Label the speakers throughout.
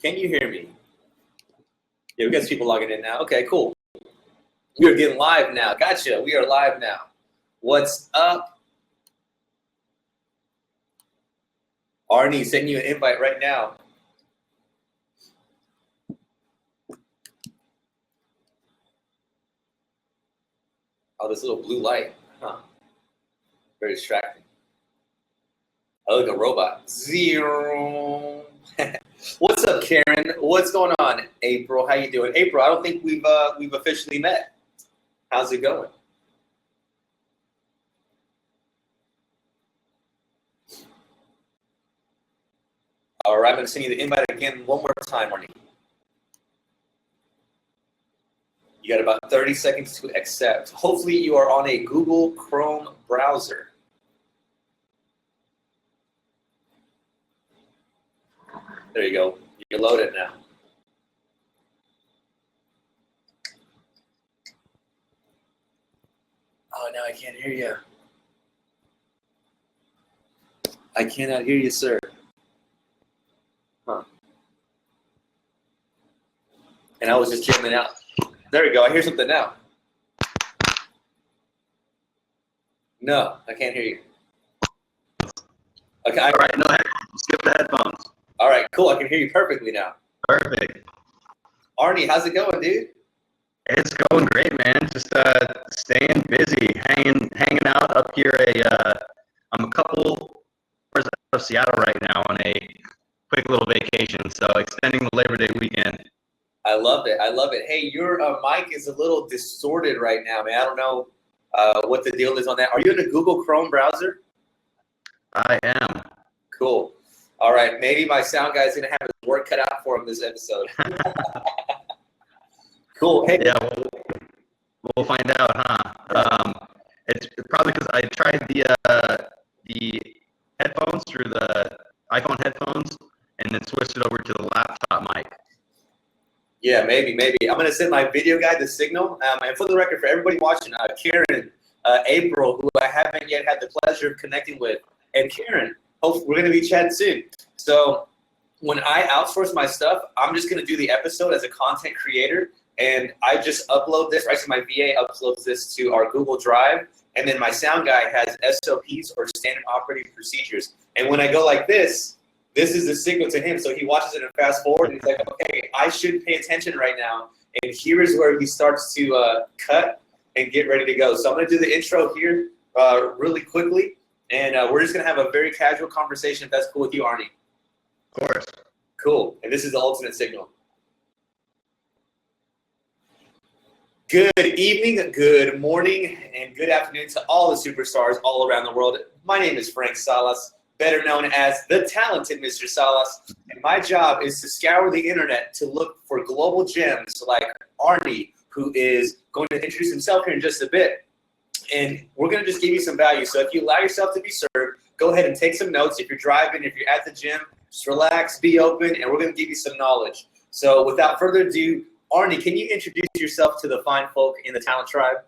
Speaker 1: Can you hear me? Yeah, we got some people logging in now. Okay, cool. We are getting live now. Gotcha. We are live now. What's up? Arnie, sending you an invite right now. Oh, this little blue light. Huh. Very distracting. I look like a robot. Zero. What's up, Karen? What's going on, April? How you doing? April, I don't think we've officially met. How's it going? All right, I'm going to send you the invite again one more time, Arnie. You got about 30 seconds to accept. Hopefully you are on a Google Chrome browser. There you go. You're loaded now. Oh, no, I can't hear you. I cannot hear you, sir. Huh. And I was just jamming out. There we go. I hear something now. No, I can't hear you. Okay.
Speaker 2: All right, no headphones. Skip the headphones.
Speaker 1: All right, cool. I can hear you perfectly now.
Speaker 2: Perfect.
Speaker 1: Arnie, how's it going, dude?
Speaker 2: It's going great, man. Just staying busy, hanging out up here. I'm a couple hours out of Seattle right now on a quick little vacation, so extending the Labor Day weekend.
Speaker 1: I love it. I love it. Hey, your mic is a little distorted right now, man. I don't know what the deal is on that. Are you in a Google Chrome browser?
Speaker 2: I am.
Speaker 1: Cool. All right. Maybe my sound guy's going to have his work cut out for him this episode. Cool. Hey.
Speaker 2: Yeah, we'll find out, huh? It's probably because I tried the headphones through the iPhone headphones and then switched it over to the laptop mic.
Speaker 1: Yeah, maybe. I'm going to send my video guy the signal. And for the record, for everybody watching, Karen, April, who I haven't yet had the pleasure of connecting with, and Karen, hopefully we're going to be chatting soon. So when I outsource my stuff, I'm just going to do the episode as a content creator, and I just upload this. Actually, my VA uploads this to our Google Drive, and then my sound guy has SOPs or standard operating procedures. And when I go like this is the signal to him. So he watches it and fast forward, and he's like, okay, I should pay attention right now. And here is where he starts to cut and get ready to go. So I'm going to do the intro here really quickly, and we're just going to have a very casual conversation if that's cool with you, Arnie.
Speaker 2: Of course.
Speaker 1: Cool. And this is the alternate signal. Good evening, good morning, and good afternoon to all the superstars all around the world. My name is Frank Salas, better known as the talented Mr. Salas, and my job is to scour the internet to look for global gems like Arnie, who is going to introduce himself here in just a bit. And we're going to just give you some value. So if you allow yourself to be served, go ahead and take some notes. If you're driving, if you're at the gym, just relax, be open, and we're going to give you some knowledge. So without further ado, Arnie, can you introduce yourself to the fine folk in the Talent Tribe?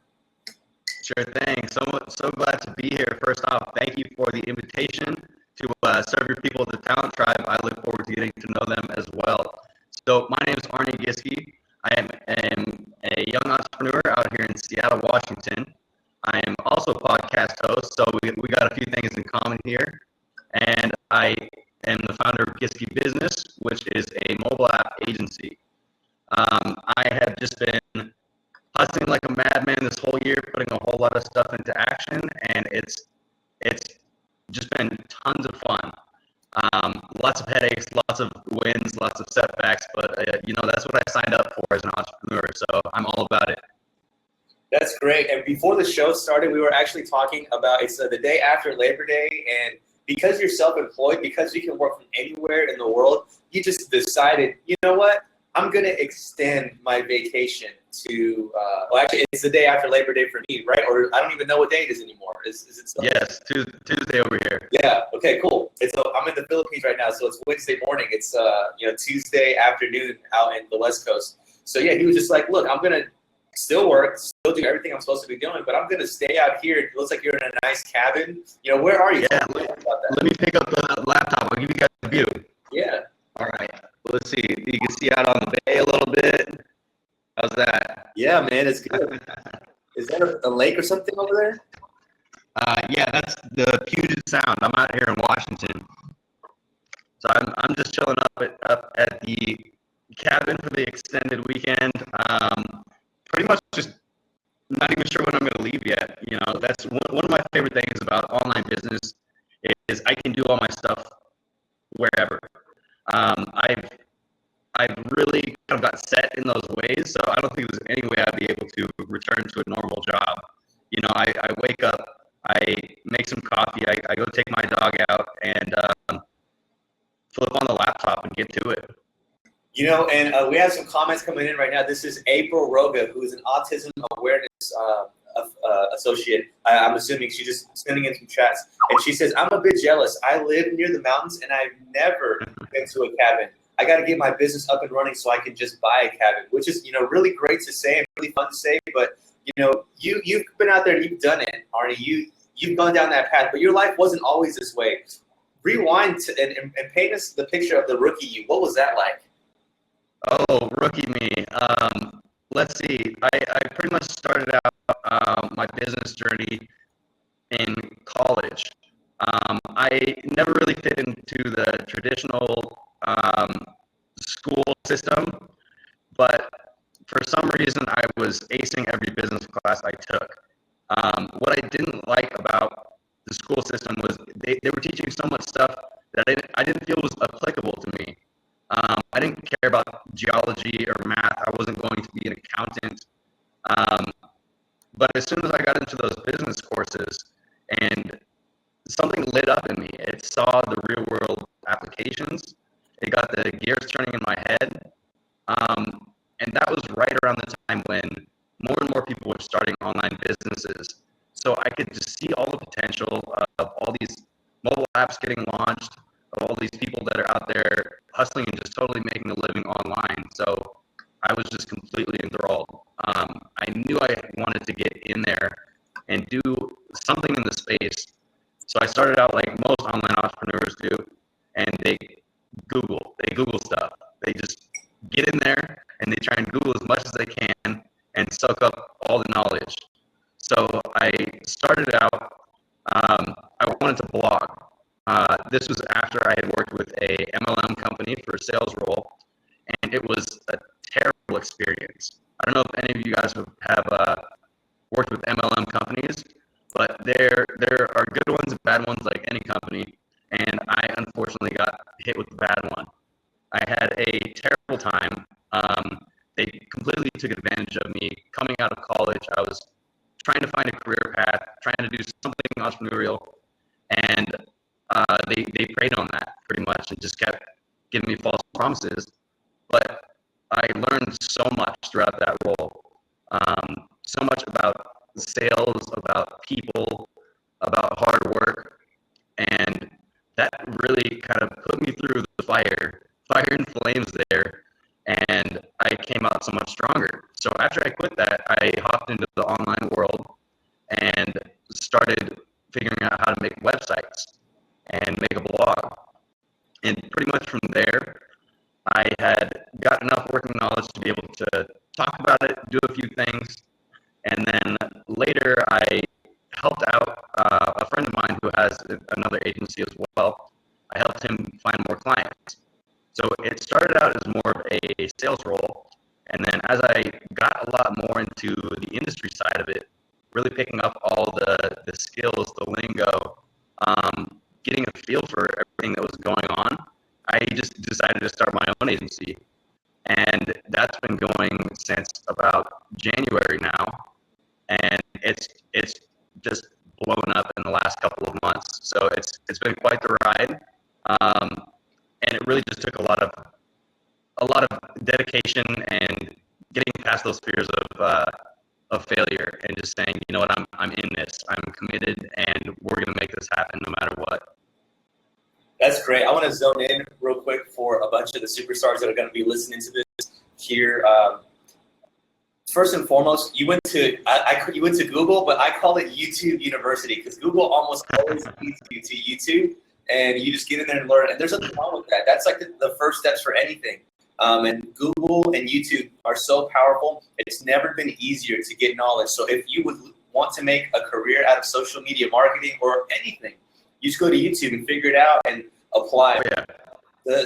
Speaker 2: Sure thing. So glad to be here. First off, thank you for the invitation to serve your people at the Talent Tribe. I look forward to getting to know them as well. So my name is Arnie Giske. I am a young entrepreneur out here in Seattle, Washington. I am also a podcast host, so we got a few things in common here. And I am the founder of Giske Business, which is a mobile app agency. I have just been hustling like a madman this whole year, putting a whole lot of stuff into action, and it's just been tons of fun. Lots of headaches, lots of wins, lots of setbacks, but that's what I signed up for as an entrepreneur, so I'm all about it.
Speaker 1: That's great. And before the show started, we were actually talking about it's the day after Labor Day, and because you're self-employed, because you can work from anywhere in the world, you just decided, you know what? I'm going to extend my vacation to, actually, it's the day after Labor Day for me, right? Or I don't even know what day it is anymore. Is it still?
Speaker 2: Yes, Tuesday over here.
Speaker 1: Yeah, okay, cool. I'm in the Philippines right now, so it's Wednesday morning. It's, Tuesday afternoon out in the West Coast. So, yeah, he was just like, look, I'm going to still work, still do everything I'm supposed to be doing, but I'm going to stay out here. It looks like you're in a nice cabin. Where are you?
Speaker 2: Yeah, let me pick up the laptop. I'll give you guys a view.
Speaker 1: Yeah.
Speaker 2: All right. Let's see. You can see out on the bay a little bit. How's that?
Speaker 1: Yeah, man, it's good. Is that a lake or something over there?
Speaker 2: Yeah, that's the Puget Sound. I'm out here in Washington, so I'm just chilling up at the cabin for the extended weekend. Pretty much just not even sure when I'm going to leave yet. You know, that's one of my favorite things about online business is I can do all my stuff wherever. I've really kind of got set in those ways, so I don't think there's any way I'd be able to return to a normal job. You know, I wake up, I make some coffee, I go take my dog out, and flip on the laptop and get to it.
Speaker 1: You know, and we have some comments coming in right now. This is April Roga, who is an autism awareness associate. I'm assuming she's just sending in some chats. And she says, I'm a bit jealous. I live near the mountains, and I've never been to a cabin. I got to get my business up and running so I can just buy a cabin, which is, you know, really great to say and really fun to say. But, you know, you've been out there and you've done it, Arnie. You've gone down that path, but your life wasn't always this way. Rewind and paint us the picture of the rookie you. What was that like?
Speaker 2: Oh, rookie me. Let's see. I pretty much started out my business journey in college. I never really fit into the traditional school system, but for some reason I was acing every business class I took. What I didn't like about the school system was they were teaching so much stuff that I didn't feel was applicable to me. I didn't care about geology or math. I wasn't going to be an accountant. But as soon as I got into those business courses and something lit up in me, it saw the real world applications. It got the gears turning in my head. And that was right around the time when more and more people were starting online businesses. So I could just see all the potential of all these mobile apps getting launched, of all these people that are out there hustling and just totally making a living online. So I was just completely enthralled. I knew I wanted to get in there and do something in the space. So I started out like most online entrepreneurs do, and they Google stuff. They just get in there and they try and Google as much as they can and soak up all the knowledge. So I started out, I wanted to blog. This was after I had worked with a MLM company for a sales role, and it was a terrible experience. I don't know if any of you guys have worked with MLM companies, but there are good ones and bad ones like any company, and I unfortunately got hit with the bad one. I had a terrible time. They completely took advantage of me. Coming out of college, I was trying to find a career path, trying to do something entrepreneurial, and they preyed on that pretty much and just kept giving me false promises. But I learned so much throughout that role, so much about sales, about people, about hard work, and that really kind of put me through the fire and flames there, and I came out so much stronger. So after I quit that, I hopped into the online world and started figuring out how to make websites and make a blog. And pretty much from there, I had got enough working knowledge to be able to talk about it, do a few things, and then later I helped out a friend of mine who has another agency as well. I helped him find more clients. So it started out as more of a sales role, and then as I got a lot more into the industry side of it, really picking up all the skills, the lingo, getting a feel for everything that was going on, I just decided to start my own agency. And that's been going since about January now, and it's just blown up in the last couple of months. So it's been quite the ride, and it really just took a lot of dedication and getting past those fears of failure and just saying, you know what, I'm in this, I'm committed, and we're gonna make this happen no matter what.
Speaker 1: That's great. I want to zone in real quick for a bunch of the superstars that are going to be listening to this here. First and foremost, you went to you went to Google, but I call it YouTube University because Google almost always leads you to YouTube. and you just get in there and learn. And there's nothing wrong with that. That's like the first steps for anything. And Google and YouTube are so powerful. It's never been easier to get knowledge. So if you would want to make a career out of social media marketing or anything, you just go to YouTube and figure it out and apply.
Speaker 2: Oh, yeah.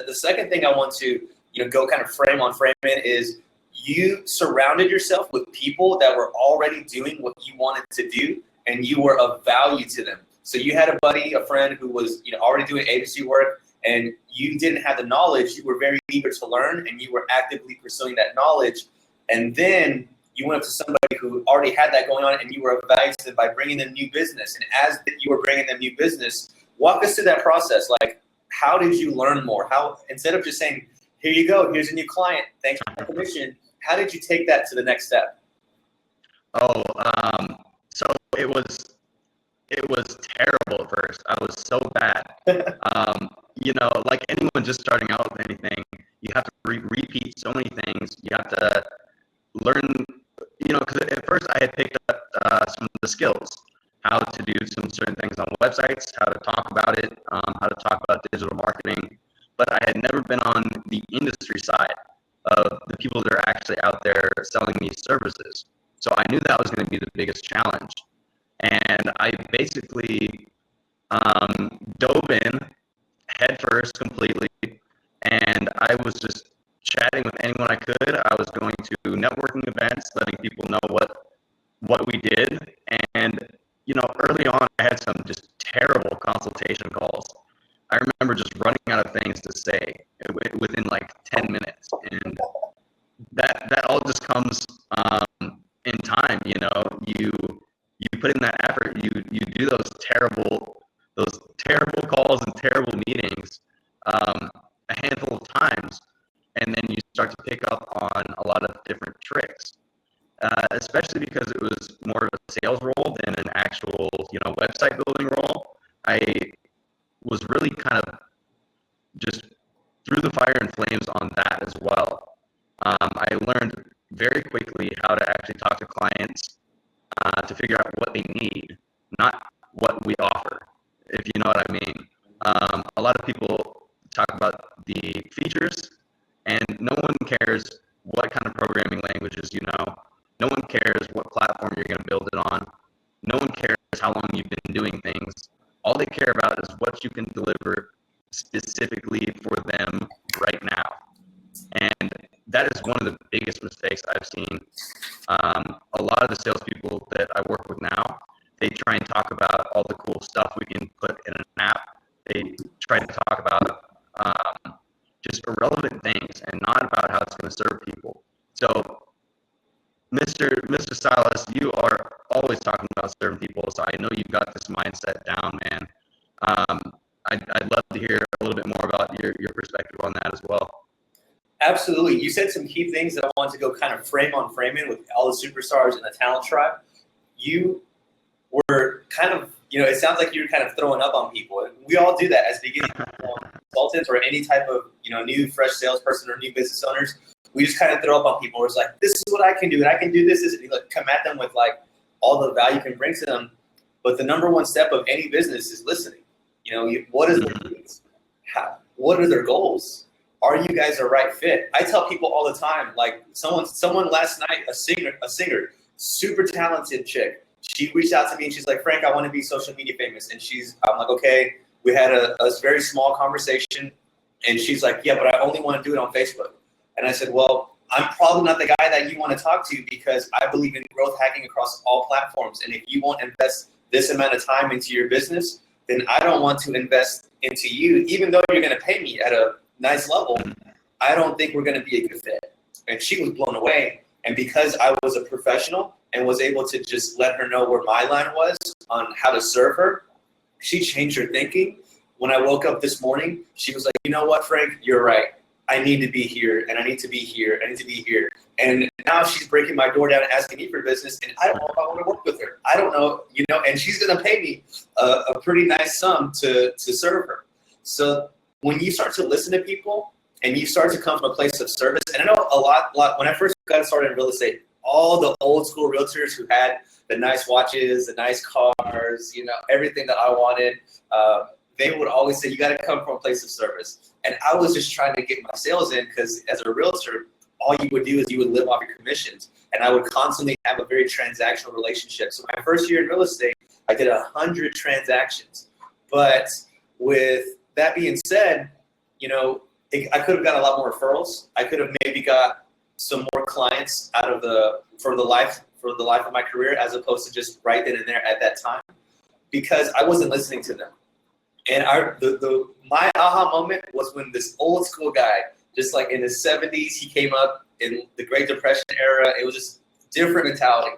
Speaker 1: The second thing I want to go kind of frame in is you surrounded yourself with people that were already doing what you wanted to do, and you were of value to them. So you had a buddy, a friend who was already doing agency work, and you didn't have the knowledge. You were very eager to learn, and you were actively pursuing that knowledge. And then you went up to somebody who already had that going on, and you were of value to them by bringing them new business. And as you were bringing them new business, walk us through that process. Like, how did you learn more? How, instead of just saying, here you go, here's a new client, thanks for the commission, how did you take that to the next step?
Speaker 2: Oh, so it was terrible at first. I was so bad. Like anyone just starting out with anything, you have to repeat so many things. You have to learn, because at first I had picked up some of the skills, how to do some certain things on websites, how to talk about it, how to talk about digital marketing. But I had never been on the industry side of the people that are actually out there selling these services. So I knew that was going to be the biggest challenge. And I basically dove in head first completely. And I was just chatting with anyone I could. I was going to networking events, letting people know what we did. And, early on, I had some just terrible consultation calls. I remember just running out of things to say within like 10 minutes. And that all just comes in time. You put in that effort, you do those terrible calls and terrible meetings a handful of times, and then you start to pick up on a lot of different tricks, especially because it was more of a sales role than an actual website building role. I was really kind of just through the fire and flames on that as well. I learned very quickly how to actually talk to clients to figure out what they need, not what we offer, if you know what I mean. A lot of people talk about the features, and no one cares what kind of programming languages you know. No one cares what platform you're going to build it on. No one cares how long you've been doing things. All they care about is what you can deliver specifically for them right now. And that is one of the biggest mistakes I've seen. A lot of the salespeople that I work with now, they try and talk about all the cool stuff we can put in an app. They try to talk about just irrelevant things and not about how it's going to serve people. So, Mr. Silas, you are always talking about serving people, so I know you've got this mindset down, man. I'd love to hear a little bit more about your perspective on that as well.
Speaker 1: Absolutely. You said some key things that I want to go kind of frame in with all the superstars in the talent tribe. You were kind of, it sounds like you were kind of throwing up on people. We all do that as beginning consultants or any type of, new fresh salesperson or new business owners. We just kind of throw up on people. It's like, this is what I can do, and I can do this. And you come at them with like all the value you can bring to them. But the number one step of any business is listening. What is their needs? What are their goals? Are you guys a right fit? I tell people all the time, like someone last night, a singer, super talented chick. She reached out to me and she's like, Frank, I want to be social media famous. And I'm like, okay. We had a very small conversation, and she's like, yeah, but I only want to do it on Facebook. And I said, well, I'm probably not the guy that you want to talk to, because I believe in growth hacking across all platforms. And if you won't invest this amount of time into your business, then I don't want to invest into you. Even though you're going to pay me at a nice level, I don't think we're going to be a good fit. And she was blown away. And because I was a professional and was able to just let her know where my line was on how to serve her, she changed her thinking. When I woke up this morning, she was like, you know what, Frank, you're right. I need to be here, and I need to be here. I need to be here. And now she's breaking my door down and asking me for business, and I don't know if I want to work with her. I don't know, and she's going to pay me a pretty nice sum to serve her. So when you start to listen to people and you start to come from a place of service, and I know a lot, when I first got started in real estate, all the old school realtors who had the nice watches, the nice cars, everything that I wanted, they would always say, you got to come from a place of service. And I was just trying to get my sales in because as a realtor, all you would do is you would live off your commissions. And I would constantly have a very transactional relationship. So my first year in real estate, I did 100 transactions. But with that being said, you know, I could have got a lot more referrals. I could have maybe got some more clients out of for the life of my career, as opposed to just right then and there at that time, because I wasn't listening to them. And my aha moment was when this old school guy, just like in his 70s, he came up in the Great Depression era. It was just different mentality.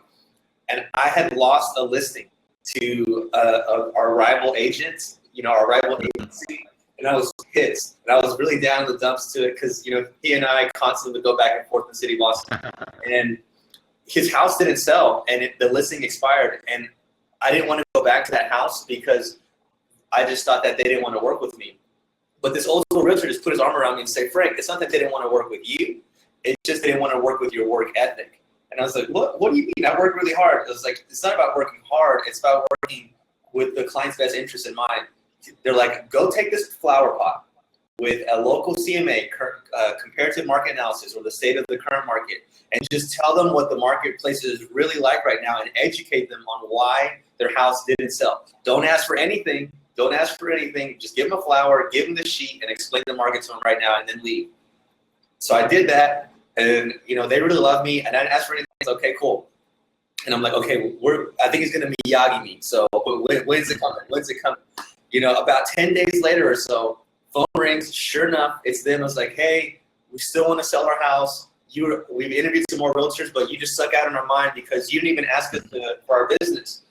Speaker 1: And I had lost a listing to our rival agent, you know, our rival agency. And I was pissed. And I was really down in the dumps to it because, you know, he and I constantly would go back and forth in the city of Boston. And his house didn't sell and the listing expired. And I didn't want to go back to that house because I just thought that they didn't want to work with me. But this old school realtor just put his arm around me and say, Frank, it's not that they didn't want to work with you. It's just they didn't want to work with your work ethic. And I was like, what do you mean? I work really hard. I was like, it's not about working hard. It's about working with the client's best interest in mind. They're like, go take this flower pot with a local CMA, comparative market analysis, or the state of the current market, and just tell them what the marketplace is really like right now and educate them on why their house didn't sell. Don't ask for anything. Don't ask for anything. Just give them a flower, give them the sheet, and explain the market to them right now, and then leave. So I did that, and you know they really loved me, and I didn't ask for anything. It's okay, cool. And I'm like, okay, I think he's gonna Miyagi me. So when's it coming? When's it coming? You know, about 10 days later or so, phone rings. Sure enough, it's them. I was like, hey, we still want to sell our house. We've interviewed some more realtors, but you just stuck out in our mind because you didn't even ask us for our business.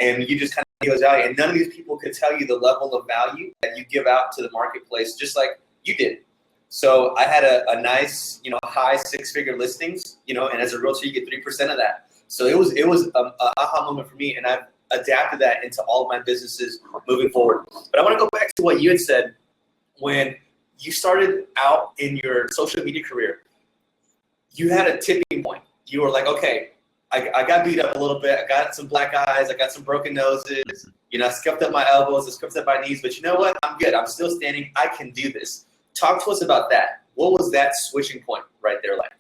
Speaker 1: And you just kind of goes out. And none of these people could tell you the level of value that you give out to the marketplace, just like you did. So I had a nice, you know, high six-figure listings, you know, and as a realtor, you get 3% of that. So it was an aha moment for me, and I've adapted that into all of my businesses moving forward. But I want to go back to what you had said when you started out in your social media career. You had a tipping point. You were like, okay, I got beat up a little bit. I got some black eyes. I got some broken noses. You know, I scuffed up my elbows. I scuffed up my knees. But you know what? I'm good. I'm still standing. I can do this. Talk to us about that. What was that switching point right there like?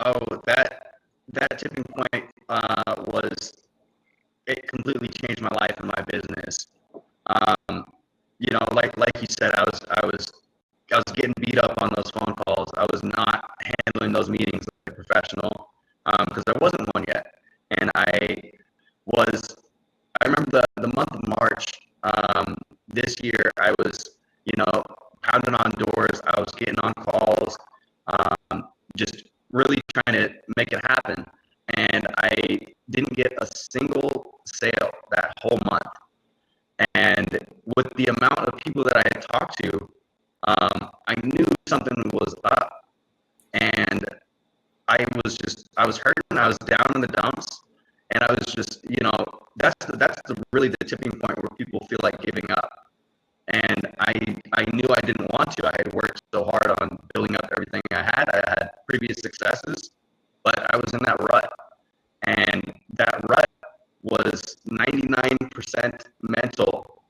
Speaker 2: Oh, that tipping point it completely changed my life and my business. You know, like you said, I was getting beat up on those phone calls. I was not handling those meetings like a professional because I wasn't one yet. And I remember the month of March this year, I was, you know, pounding on doors. I was getting on calls, just really trying to make it happen. And I didn't get a single sale that whole month. And with the amount of people that I had talked to, I knew something was up. And I was hurting. I was down in the dumps. And I was just, you know, that's really the tipping point where people feel like giving up. And I knew I didn't want to. I had worked so hard on building up everything I had. I had previous successes, but I was in that rut. And that rut was 99% mental,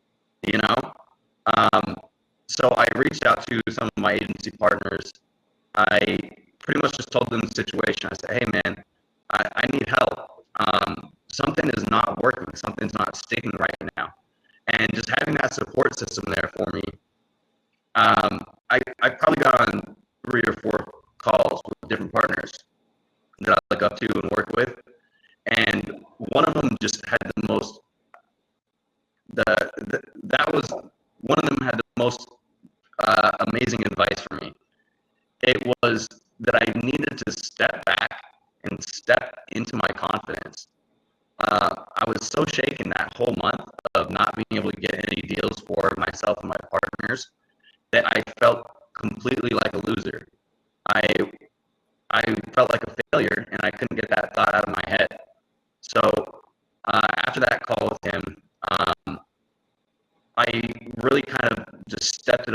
Speaker 2: you know? So I reached out to some of my agency partners. I pretty much just told them the situation. I said, hey, man, I need help. Something is not working. Something's not sticking right now. And just having that support system there for me, I probably got on 3 or 4 calls with different partners that I look up to and work with. And one of them just had the most, one of them had the most amazing advice for me. It was that I needed to step back and step into my confidence. I was so shaken that whole month of not being able to get any deals for myself and my partners that I felt completely like a loser. I felt like a failure, and I couldn't get that thought out of my head. So after that call with him, I really kind of just stepped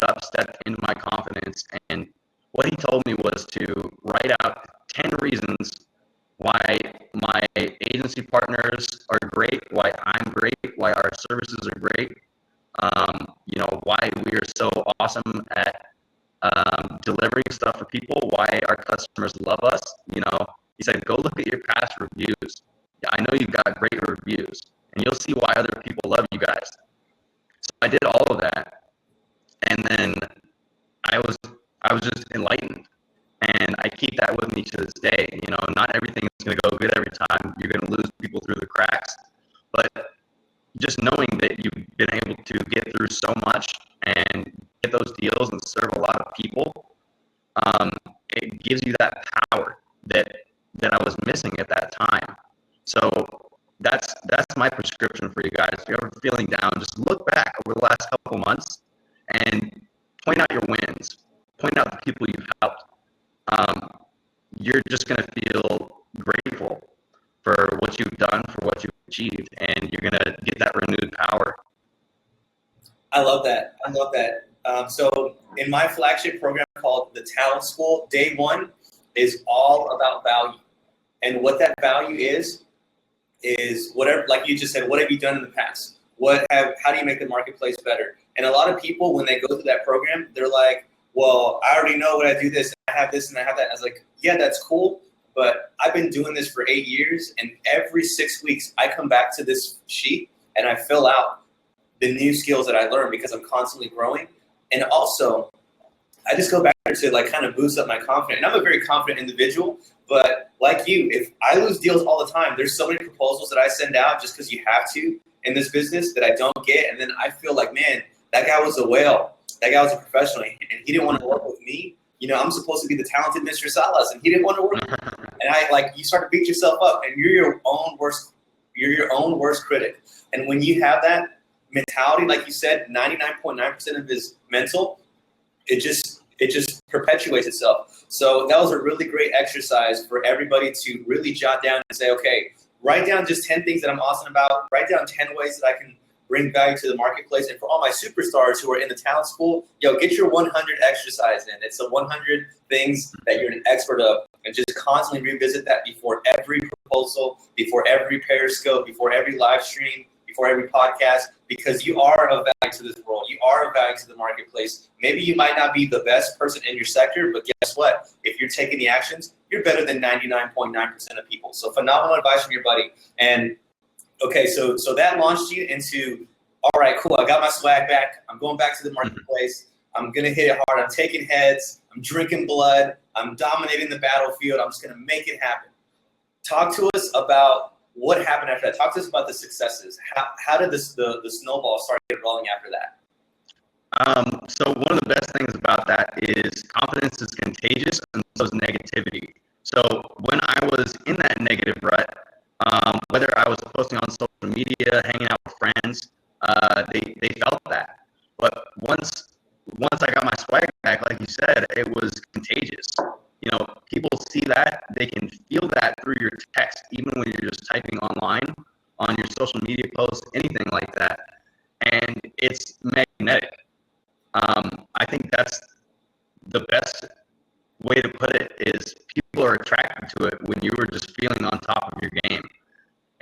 Speaker 2: into my confidence. And what he told me was to write out 10 reasons why my agency partners are great, why I'm great, why our services are great, why we are so awesome at delivering stuff for people, why our customers love us. He said, go look at your past reviews. Yeah, I know you've got great reviews, and you'll see why other people love you guys. So I did all of that, and then I was just enlightened, and I keep that with me to this day. Not everything is going to go good every time. You're going to lose people through the cracks, but just knowing that you've been able to get through so much and get those deals and serve a lot of people, it gives you that power that I was missing at that time. So that's my prescription for you guys. If you're ever feeling down, just look back over the last couple months and point out your wins. Point out the people you've helped. You're just going to feel grateful for what you've done, for what you've achieved, and you're going to get that renewed power.
Speaker 1: I love that. So in my flagship program called the Talent School, day one is all about value. And what that value is whatever, like you just said, what have you done in the past? How do you make the marketplace better? And a lot of people, when they go through that program, they're like, well, I already know what I do this, and I have this, and I have that. And I was like, yeah, that's cool. But I've been doing this for 8 years, and every 6 weeks I come back to this sheet and I fill out the new skills that I learned because I'm constantly growing. And also, I just go back to like kind of boost up my confidence. And I'm a very confident individual, but like you, if I lose deals all the time, there's so many proposals that I send out just because you have to in this business that I don't get. And then I feel like, man, that guy was a whale. That guy was a professional, and he didn't want to work with me. I'm supposed to be the talented Mr. Salas, and he didn't want to work with me. And you start to beat yourself up, and you're your own worst critic. And when you have that mentality, like you said, 99.9% of his mental, it just perpetuates itself. So that was a really great exercise for everybody to really jot down and say, okay, write down just 10 things that I'm awesome about. Write down 10 ways that I can bring value to the marketplace. And for all my superstars who are in the talent school, get your 100 exercise in. It's the 100 things that you're an expert of, and just constantly revisit that before every proposal, before every Periscope, before every live stream, before every podcast, because you are of value to this world. You are of value to the marketplace. Maybe you might not be the best person in your sector, but guess what? If you're taking the actions, you're better than 99.9% of people. So phenomenal advice from your buddy. And okay, so that launched you into, all right, cool, I got my swag back. I'm going back to the marketplace. I'm going to hit it hard. I'm taking heads. I'm drinking blood. I'm dominating the battlefield. I'm just going to make it happen. Talk to us about what happened after that. Talk to us about the successes. How did the snowball start rolling after that?
Speaker 2: So one of the best things about that is confidence is contagious, and so is negativity. So when I was in that negative rut, whether I was posting on social media, hanging out with friends, they felt that. But once I got my swag back, like you said, it was contagious. People see that, they can feel that through your text, even when you're just typing online, on your social media posts, anything like that. And it's magnetic. I think that's the best way to put it is people are attracted to it when you were just feeling on top of your game.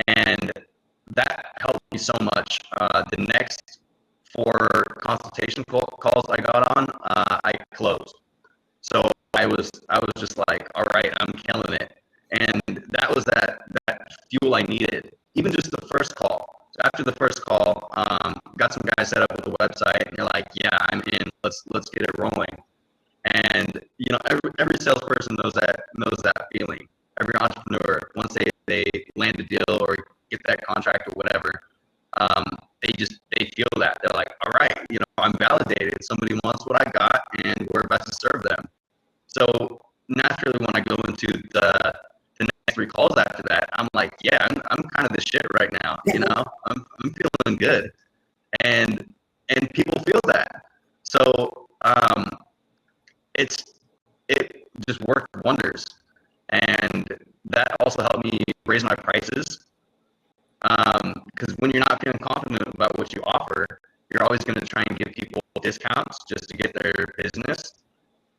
Speaker 2: And that helped me so much. The next 4 consultation calls I got on, I closed. So I was just like, all right, I'm killing it. And that was that fuel I needed. Even just the first call. So after the first call, got some guys set up with the website, and they're like, yeah, I'm in. Let's get it rolling. And every salesperson knows that feeling. Every entrepreneur, once they land a deal or get that contract or whatever, they feel that. They're like, all right, I'm validated. Somebody wants what I got, and we're about to serve them. So naturally, when I go into the next 3 calls after that, I'm like, yeah, I'm kind of the shit right now. I'm feeling good, and people feel that. So it just worked wonders, and that also helped me raise my prices. Because when you're not feeling confident about what you offer, you're always going to try and give people discounts just to get their business.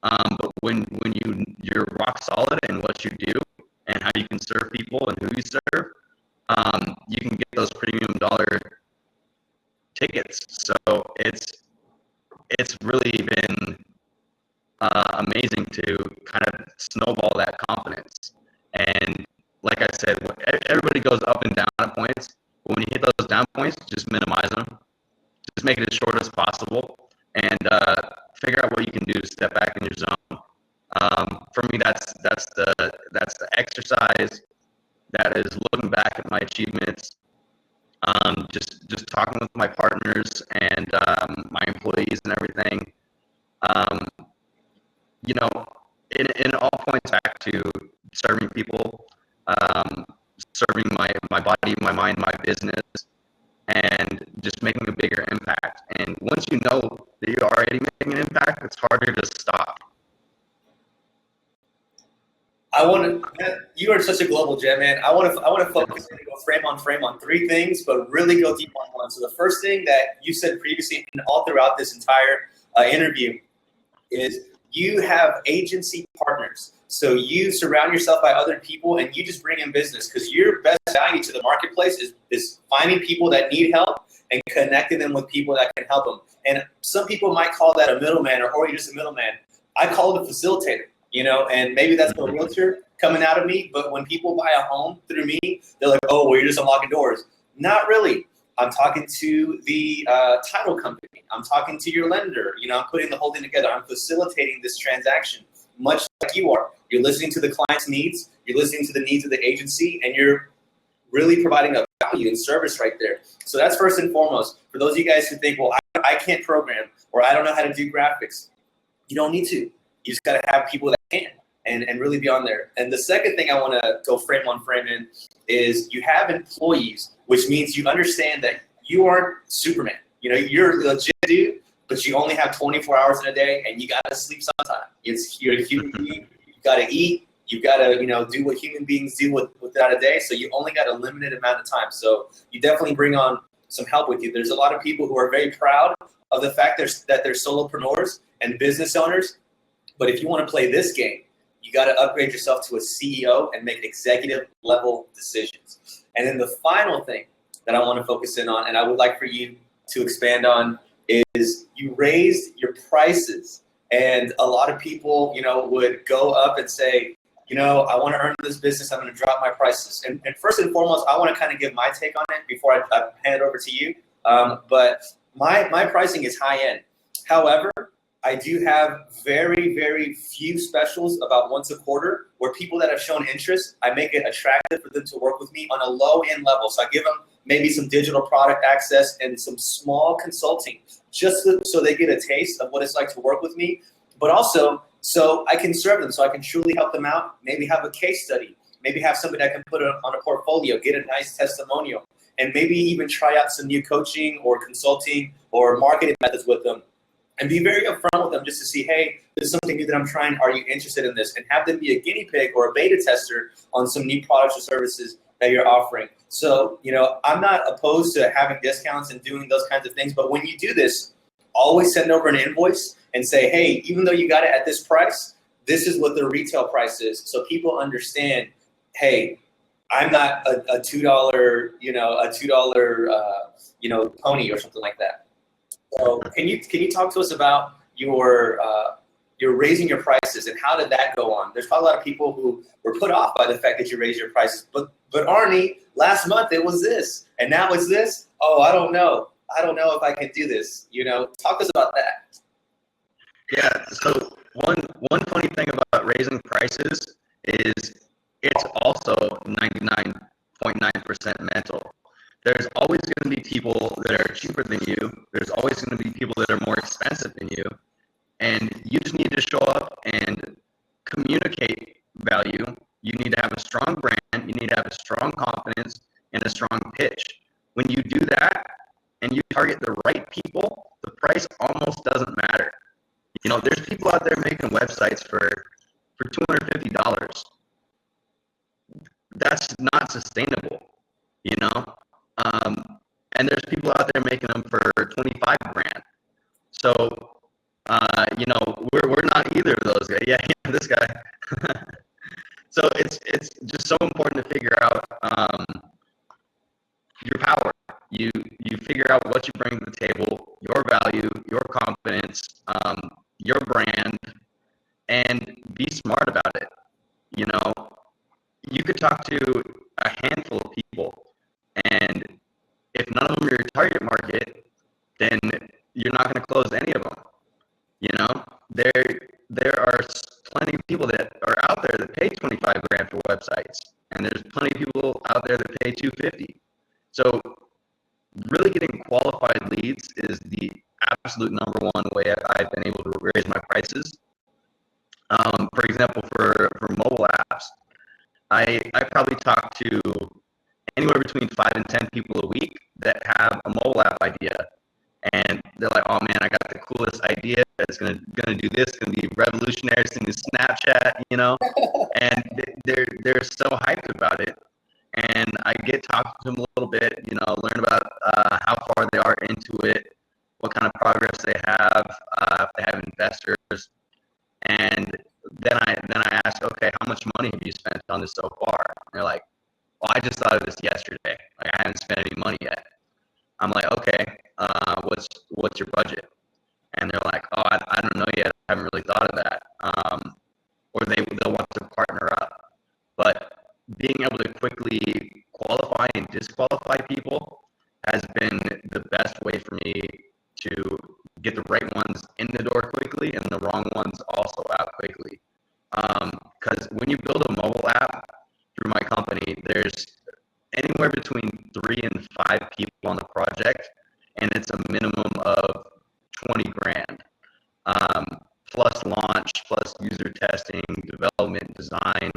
Speaker 2: But when you're rock solid in what you do and how you can serve people and who you serve, you can get those premium dollar tickets. So it's amazing to kind of snowball that confidence. And like I said, everybody goes up and down at points. But when you hit those down points, just minimize them. Just make it as short as possible, and figure out what you can do to step back in your zone. For me, that's the exercise. That is looking back at my achievements. Just talking with my partners and my employees and everything. You know, it all points back to serving people, serving my body, my mind, my business, and just making a bigger impact. And once you know that you're already making an impact, it's harder to stop.
Speaker 1: You are such a global gem, man. I want to focus and go frame on three things, but really go deep on one. So the first thing that you said previously and all throughout this entire interview is you have agency partners. So you surround yourself by other people and you just bring in business, because your best value to the marketplace is finding people that need help and connecting them with people that can help them. And some people might call that a middleman, or you're just a middleman. I call it a facilitator, and maybe that's a realtor coming out of me. But when people buy a home through me, they're like, oh, well, you're just unlocking doors. Not really. I'm talking to the title company. I'm talking to your lender. I'm putting the whole thing together. I'm facilitating this transaction, much like you are. You're listening to the client's needs. You're listening to the needs of the agency, and you're really providing a value and service right there. So that's first and foremost. For those of you guys who think, well, I can't program, or I don't know how to do graphics, you don't need to. You just got to have people that can and really be on there. And the second thing I want to go frame in is you have employees, which means you understand that you aren't Superman. You're a legit dude, but you only have 24 hours in a day, and you got to sleep sometime. You're a human being. You got to eat. You got to, do what human beings do without a day. So you only got a limited amount of time. So you definitely bring on some help with you. There's a lot of people who are very proud of the fact that they're solopreneurs and business owners. But if you want to play this game, you got to upgrade yourself to a CEO and make executive level decisions. And then the final thing that I want to focus in on, and I would like for you to expand on, is you raised your prices. And a lot of people, would go up and say, I want to earn this business. I'm going to drop my prices. And first and foremost, I want to kind of give my take on it before I hand it over to you. But my pricing is high end. However, I do have very, very few specials about once a quarter where people that have shown interest, I make it attractive for them to work with me on a low end level. So I give them maybe some digital product access and some small consulting, just so they get a taste of what it's like to work with me, but also so I can serve them, so I can truly help them out, maybe have a case study, maybe have somebody that can put it on a portfolio, get a nice testimonial, and maybe even try out some new coaching or consulting or marketing methods with them. And be very upfront with them just to see, hey, this is something new that I'm trying. Are you interested in this? And have them be a guinea pig or a beta tester on some new products or services that you're offering. So, I'm not opposed to having discounts and doing those kinds of things. But when you do this, always send over an invoice and say, hey, even though you got it at this price, this is what the retail price is. So people understand, hey, I'm not a $2, pony or something like that. So can you talk to us about your raising your prices and how did that go on? There's probably a lot of people who were put off by the fact that you raised your prices. But Arnie, last month it was this, and now it's this. Oh, I don't know if I can do this. Talk to us about that.
Speaker 2: Yeah. So one funny thing about raising prices is it's also 99.9% mental. There's always going to be people that are cheaper than you. There's always going to be people that are more expensive than you. And you just need to show up and communicate value. You need to have a strong brand. You need to have a strong confidence and a strong pitch. When you do that and you target the right people, the price almost doesn't matter. There's people out there making websites for $250. That's not sustainable, and there's people out there making them for 25 grand. So, we're not either of those guys. Yeah, this guy. So it's just so important to figure out your power. You figure out what you bring to the table, your value, your confidence, your brand, and You know, you could talk to a handful of people, and if none of them are your target market, then you're not going to close any of them. You know, there are plenty of people that are out there that pay 25 grand for websites, and there's plenty of people out there that pay 250. So really getting qualified leads is the absolute number one way I've been able to raise my prices. For example, for mobile apps, I probably talk to anywhere between 5 and 10 people a week that have a mobile app idea, and they're like, "Oh man, I got the coolest idea. It's gonna do this. It's gonna be revolutionary. It's gonna be Snapchat, you know." And they're so hyped about it. And I get talking to them a little bit, you know, learn about how far they are into it, what kind of progress they have, if they have investors, and then I ask, okay, how much money have you spent on this so far? And they're like, well, I just thought of this yesterday. Like, I haven't spent any money yet. I'm like, okay, what's your budget? And they're like, oh, I don't know yet. I haven't really thought of that. Or they'll want to partner up. But being able to quickly qualify and disqualify people has been the best way for me to get the right ones in the door quickly and the wrong ones also out quickly. Because when you build a mobile app through my company, there's anywhere between 3 and 5 people on the project, and it's a minimum of 20 grand, plus launch, plus user testing, development, design,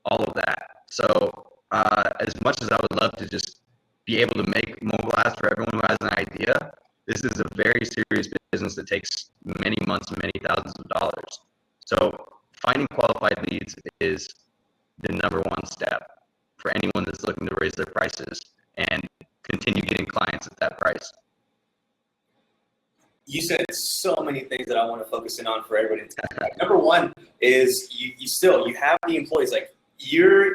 Speaker 2: all of that. So as much as I would love to just be able to make mobile apps for everyone who has an idea, this is a very serious business that takes many months and many thousands of dollars. So finding qualified leads is the number one step for anyone that's looking to raise their prices and continue getting clients at that price.
Speaker 1: You said so many things that I want to focus in on for everybody. Number one is you have the employees. Like you're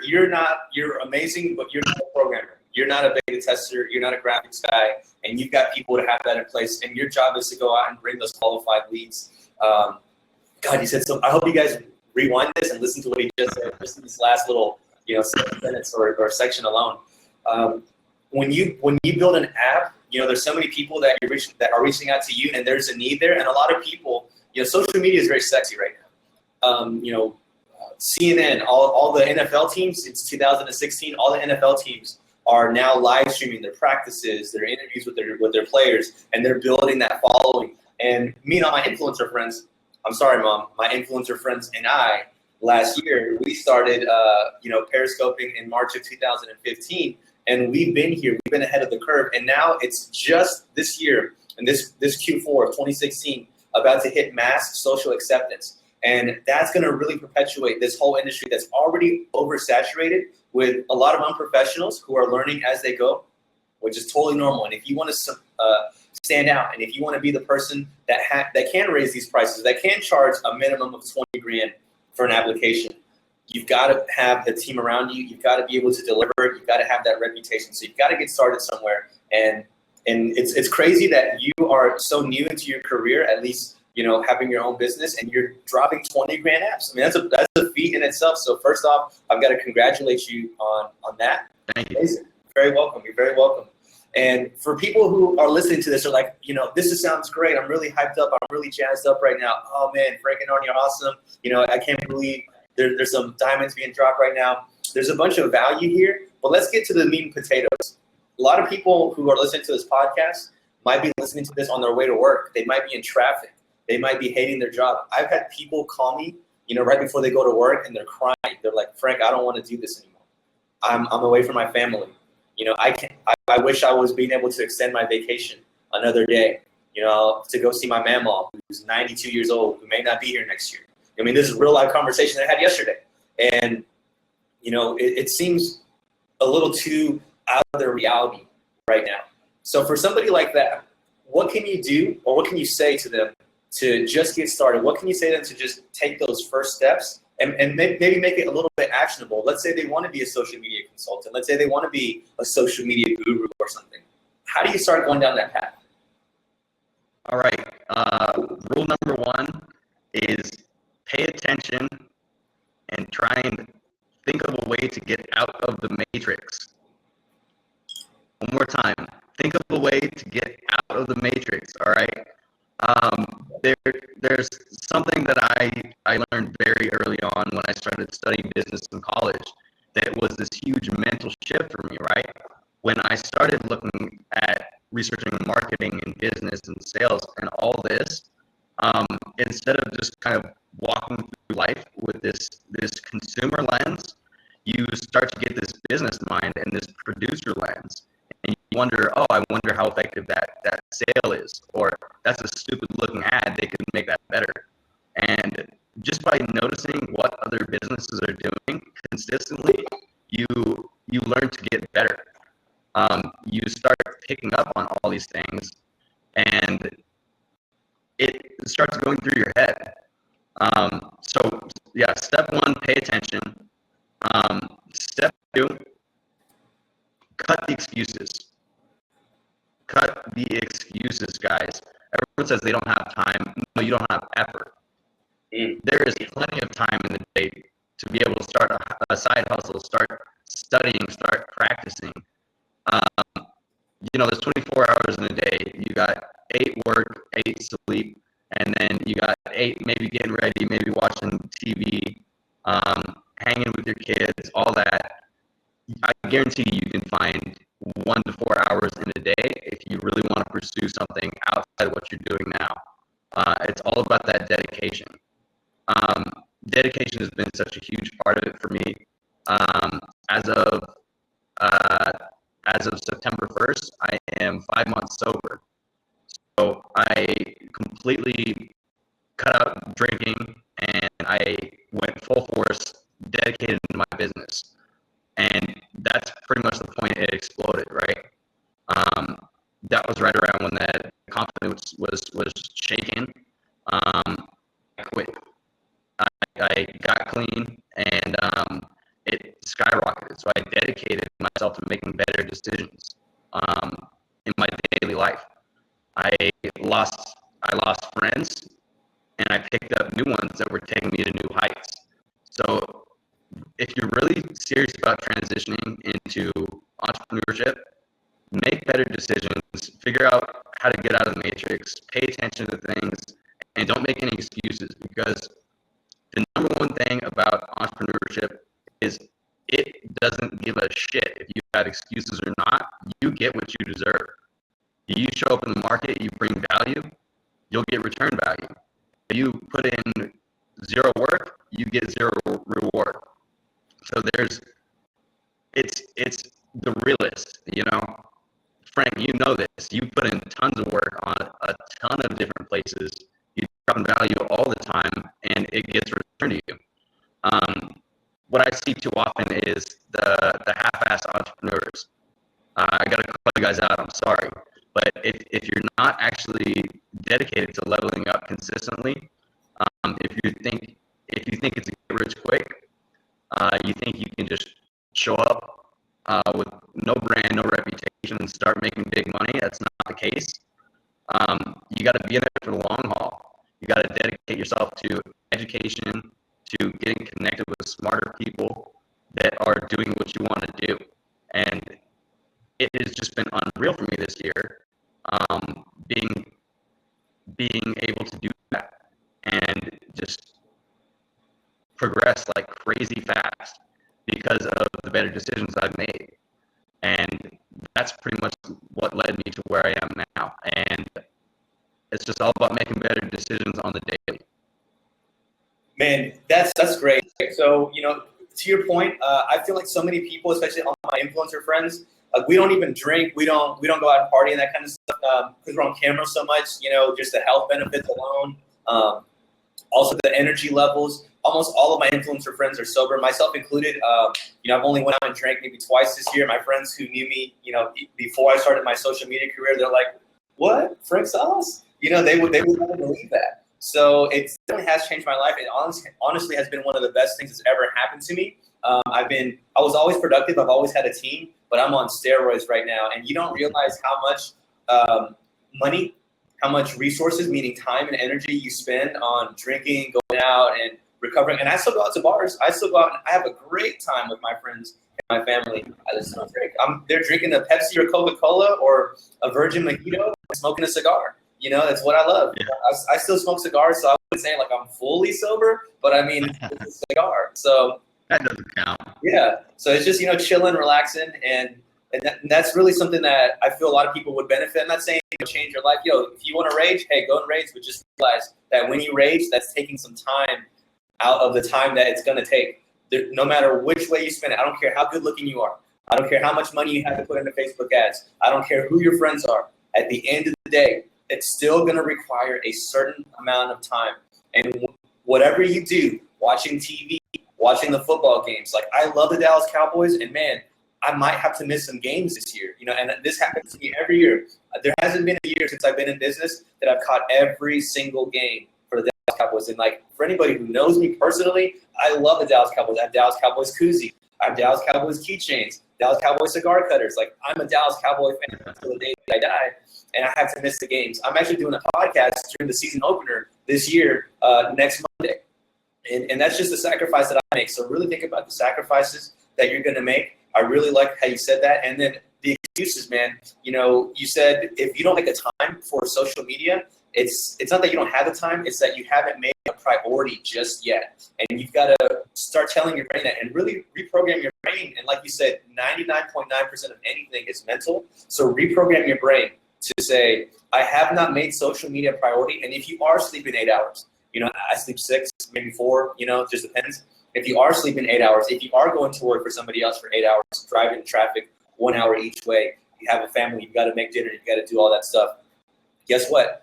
Speaker 1: amazing, but you're not a programmer. You're not a beta tester. You're not a graphics guy, and you've got people to have that in place. And your job is to go out and bring those qualified leads. God, you said so. I hope you guys rewind this and listen to what he just said, just in this last little 7 minutes or section alone. When you build an app, there's so many people that are reaching out to you, and there's a need there. And a lot of people, social media is very sexy right now. CNN, all the NFL teams, it's 2016, all the NFL teams are now live streaming their practices, their interviews with their players, and they're building that following. And me and all my influencer friends, I'm sorry, Mom, my influencer friends and I, last year, we started, periscoping in March of 2015. And we've been ahead of the curve. And now it's just this year, and this Q4 of 2016, about to hit mass social acceptance. And that's going to really perpetuate this whole industry that's already oversaturated with a lot of unprofessionals who are learning as they go, which is totally normal. And if you want to stand out, and if you want to be the person that can raise these prices, that can charge a minimum of 20 grand for an application, you've got to have the team around you. You've got to be able to deliver. You've got to have that reputation. So you've got to get started somewhere. And it's crazy that you are so new into your career, at least, having your own business, and you're dropping 20 grand apps. I mean, that's a feat in itself. So first off, I've got to congratulate you on that.
Speaker 2: Thank you.
Speaker 1: Amazing. Very welcome. You're very welcome. And for people who are listening to this, are like, this sounds great. I'm really hyped up. I'm really jazzed up right now. Oh man, Frank and Arnie are awesome. I can't believe there's some diamonds being dropped right now. There's a bunch of value here, but let's get to the meat and potatoes. A lot of people who are listening to this podcast might be listening to this on their way to work. They might be in traffic. They might be hating their job. I've had people call me, right before they go to work, and they're crying. They're like, Frank, I don't want to do this anymore. I'm away from my family. I wish I was being able to extend my vacation another day, to go see my mama who's 92 years old, who may not be here next year. I mean, this is a real life conversation I had yesterday. And, it seems a little too out of their reality right now. So for somebody like that, what can you do, or what can you say to them to just get started? What can you say to them to just take those first steps and maybe make it a little bit actionable? Let's say they want to be a social media consultant. Let's say they want to be a social media guru or something. How do you start going down that path?
Speaker 2: All right. Rule number one is pay attention and try and think of a way to get out of the matrix. One more time. Think of a way to get out of the matrix, all right? There's something that I learned very early on when I started studying business in college that was this huge mental shift for me, right? When I started looking at researching marketing and business and sales and all this, instead of just kind of walking through life with this consumer lens, you start to get this business mind and this producer lens. And you wonder, oh, I wonder how effective that sale is, or that's a stupid looking ad, they could make that better. And just by noticing what other businesses are doing consistently, you learn to get better. You start picking up on all these things, and it starts going through your head. So yeah, step one, pay attention. Step two, cut the excuses. Cut the excuses, guys. Everyone says they don't have time. No, you don't have effort. There is plenty of time in the day to be able to start a side hustle, start studying, start practicing. There's 24 hours in a day. You got 8 work, 8 sleep, and then you got 8 maybe getting ready, maybe watching TV, hanging with your kids, all that. I guarantee you can find 1 to 4 hours in a day if you really want to pursue something outside of what you're doing now. It's all about that dedication. Dedication has been such a huge part of it for me. As of September 1st, I am 5 months sober. So I completely cut out drinking and I went full force, dedicated to my business. And that's pretty much the point it exploded, right? That was right around when that confidence was shaken. I quit. I got clean, and it skyrocketed. So I dedicated myself to making better decisions in my daily life. I lost friends, and I picked up new ones that were taking me to new heights. So if you're really serious about transitioning into entrepreneurship, make better decisions, figure out how to get out of the matrix, pay attention to things, and don't make any excuses, because the number one thing about entrepreneurship is it doesn't give a shit if you have excuses or not. You get what you deserve. You show up in the market, you bring value, you'll get return value. If you put in zero work, you get zero reward. So it's the realist, Frank, you know this. You put in tons of work on a ton of different places. You drop in value all the time, and it gets returned to you. What I see too often is the half-assed entrepreneurs. I got to call you guys out. I'm sorry, but if you're not actually dedicated to leveling up consistently, if you think it's a get rich quick, you think you can just show up with no brand, no reputation, and start making big money. That's not the case. You got to be in there for the long haul. You got to dedicate yourself to education, to getting connected with smarter people that are doing what you want to do. And it has just been unreal for me this year, being able to do that and just progress like crazy fast because of the better decisions I've made. And that's pretty much what led me to where I am now. And it's just all about making better decisions on the daily.
Speaker 1: Man, that's great. So, to your point, I feel like so many people, especially all my influencer friends, we don't even drink. We don't go out and party and that kind of stuff because we're on camera so much. Just the health benefits alone. Also the energy levels. Almost all of my influencer friends are sober, myself included. I've only went out and drank maybe twice this year. My friends who knew me, before I started my social media career, they're like, "What? Frank Salas?" They would never believe that. So it definitely has changed my life. It honestly has been one of the best things that's ever happened to me. I was always productive. I've always had a team, but I'm on steroids right now. And you don't realize how much money, how much resources, meaning time and energy you spend on drinking, going out, and recovering. And I still go out to bars. I still go out and I have a great time with my friends and my family. I just don't drink. They're drinking a Pepsi or Coca-Cola or a Virgin Mojito and smoking a cigar. You know, that's what I love.
Speaker 2: Yeah.
Speaker 1: I still smoke cigars, so I wouldn't say like I'm fully sober, but I mean, it's a cigar. So
Speaker 2: That doesn't count.
Speaker 1: yeah. So it's just, chilling, relaxing, and that's really something that I feel a lot of people would benefit. I'm not saying change your life. If you want to rage, hey, go and rage, but just realize that when you rage, that's taking some time out of the time that it's going to take. No matter which way you spend it, I don't care how good looking you are. I don't care how much money you have to put into Facebook ads. I don't care who your friends are. At the end of the day, it's still going to require a certain amount of time. And whatever you do, watching TV, watching the football games, like I love the Dallas Cowboys, and man, I might have to miss some games this year, and this happens to me every year. There hasn't been a year since I've been in business that I've caught every single game for the Dallas Cowboys. And like, for anybody who knows me personally, I love the Dallas Cowboys. I have Dallas Cowboys koozie. I have Dallas Cowboys keychains, Dallas Cowboys cigar cutters. Like, I'm a Dallas Cowboy fan until the day that I die, and I have to miss the games. I'm actually doing a podcast during the season opener this year, next Monday. And that's just the sacrifice that I make. So really think about the sacrifices that you're going to make. I really like how you said that. And then the excuses, man. You said if you don't make a time for social media, it's not that you don't have the time. It's that you haven't made a priority just yet. And you've got to start telling your brain that and really reprogram your brain. And like you said, 99.9% of anything is mental. So reprogram your brain to say, I have not made social media a priority. And if you are sleeping 8 hours, I sleep 6, maybe 4, it just depends. If you are sleeping 8 hours, if you are going to work for somebody else for 8 hours, driving in traffic 1 hour each way, you have a family, you got to make dinner, you got to do all that stuff. Guess what?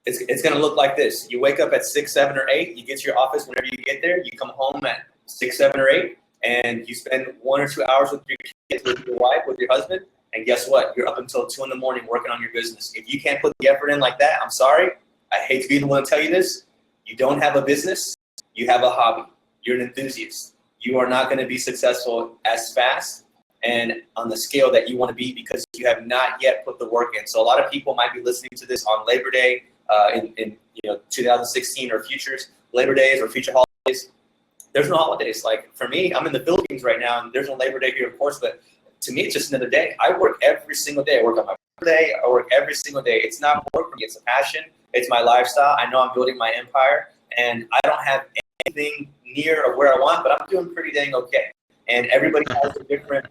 Speaker 1: It's going to look like this. You wake up at 6, 7, or 8. You get to your office whenever you get there. You come home at 6, 7, or 8, and you spend 1 or 2 hours with your kids, with your wife, with your husband. And guess what? You're up until 2 in the morning working on your business. If you can't put the effort in like that, I'm sorry. I hate to be the one to tell you this. You don't have a business. You have a hobby. You're an enthusiast. You are not going to be successful as fast and on the scale that you want to be because you have not yet put the work in. So a lot of people might be listening to this on Labor Day in 2016 or futures Labor Days or future holidays. There's no holidays. Like for me, I'm in the Philippines right now, and there's no Labor Day here, of course. But to me, it's just another day. I work every single day. I work on my birthday. I work every single day. It's not work for me. It's a passion. It's my lifestyle. I know I'm building my empire, and I don't have anything near of where I want, but I'm doing pretty dang okay. And everybody has different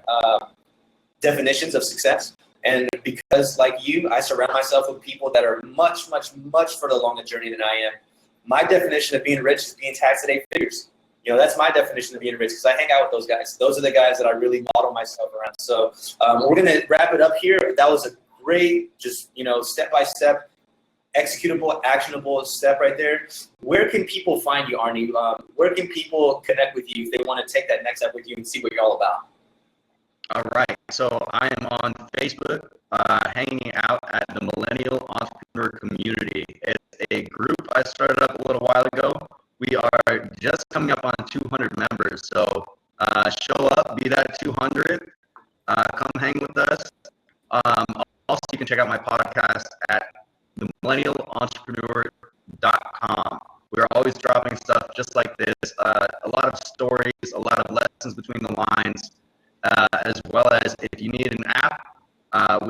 Speaker 1: definitions of success. And because, like you, I surround myself with people that are much, much, much further along the journey than I am. My definition of being rich is being taxed at 8 figures. That's my definition of being rich because I hang out with those guys. Those are the guys that I really model myself around. So we're going to wrap it up here. That was a great, just, step-by-step, executable, actionable step right there. Where can people find you, Arnie? Where can people connect with you if they want to take that next step with you and see what you're all about?
Speaker 2: All right. So I am on Facebook, hanging out at the Millennial Entrepreneur Community. It's a group I started up a little while ago. We are just coming up on 200 members. So show up, be that 200. Come hang with us. Also, you can check out my podcast at themillennialentrepreneur.com. We're always dropping stuff just like this, a lot of stories, a lot of lessons between the lines, as well as if you need an app,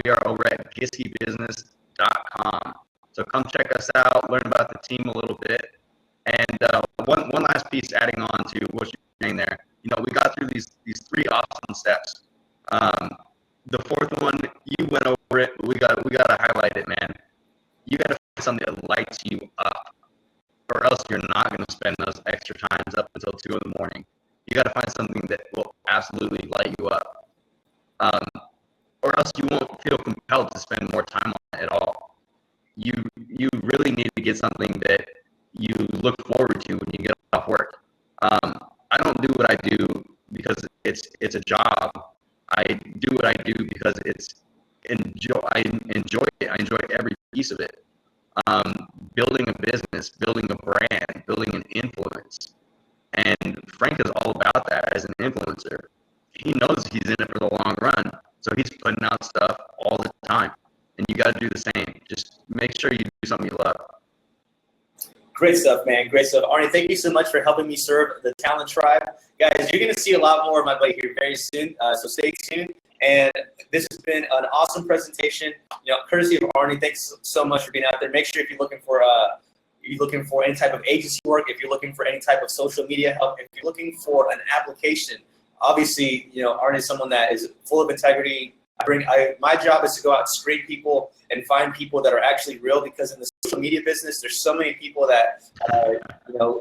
Speaker 2: we are over at GISKYbusiness.com. So come check us out, learn about the team a little bit. And one last piece adding on to what you're saying there, we got through these 3 awesome steps. The 4th one, you went over it, but we got to highlight it, man. You got to find something that lights you up, or else you're not going to spend those extra times up until 2 in the morning. You got to find something that will absolutely light you up, or else you won't feel compelled to spend more time on it at all. You really need to get something that you look forward to when you get off work. I don't do what I do because it's a job. I do what I do because I enjoy it. I enjoy every piece of it. Building a business, building a brand, building an influence. And Frank is all about that as an influencer. He knows he's in it for the long run. So he's putting out stuff all the time. And you got to do the same. Just make sure you do something you love.
Speaker 1: Great stuff, man. Great stuff. Arnie, thank you so much for helping me serve the Talent Tribe. Guys, you're going to see a lot more of my buddy here very soon, so stay tuned. And this has been an awesome presentation, courtesy of Arnie. Thanks so much for being out there. Make sure if you're looking for any type of agency work, if you're looking for any type of social media help, if you're looking for an application, obviously, Arnie is someone that is full of integrity. My job is to go out and screen people and find people that are actually real, because in the social media business, there's so many people that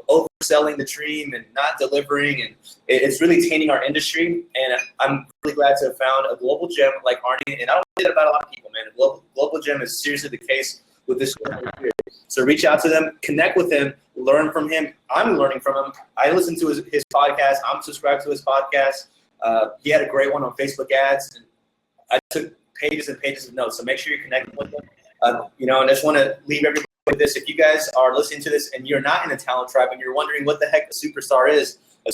Speaker 1: overselling the dream and not delivering, and it's really tainting our industry. And I'm really glad to have found a global gem like Arnie. And I don't say that about a lot of people, man. A global gem is seriously the case with this one right here. So reach out to them, connect with him, learn from him. I'm learning from him. I listen to his podcast. I'm subscribed to his podcast. He had a great one on Facebook ads. And I took pages and pages of notes, so make sure you're connecting with them. And I just want to leave everybody with this. If you guys are listening to this and you're not in a talent tribe and you're wondering what the heck a superstar is a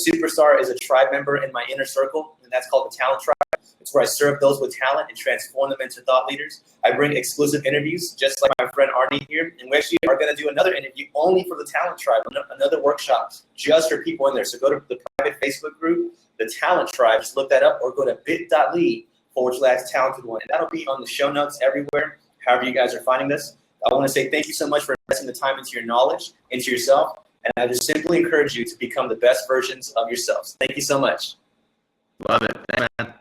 Speaker 1: tribe member in my inner circle, and that's called the Talent Tribe. It's where I serve those with talent and transform them into thought leaders. I bring exclusive interviews, just like my friend Arnie here, and we actually are going to do another interview only for the Talent Tribe, another workshop just for people in there. So go to the private Facebook group, the Talent Tribe, just look that up, or go to bit.ly/talented one. And that'll be on the show notes everywhere, however you guys are finding this. I want to say thank you so much for investing the time into your knowledge, into yourself, and I just simply encourage you to become the best versions of yourselves. Thank you so much.
Speaker 2: Love it. Thanks, man.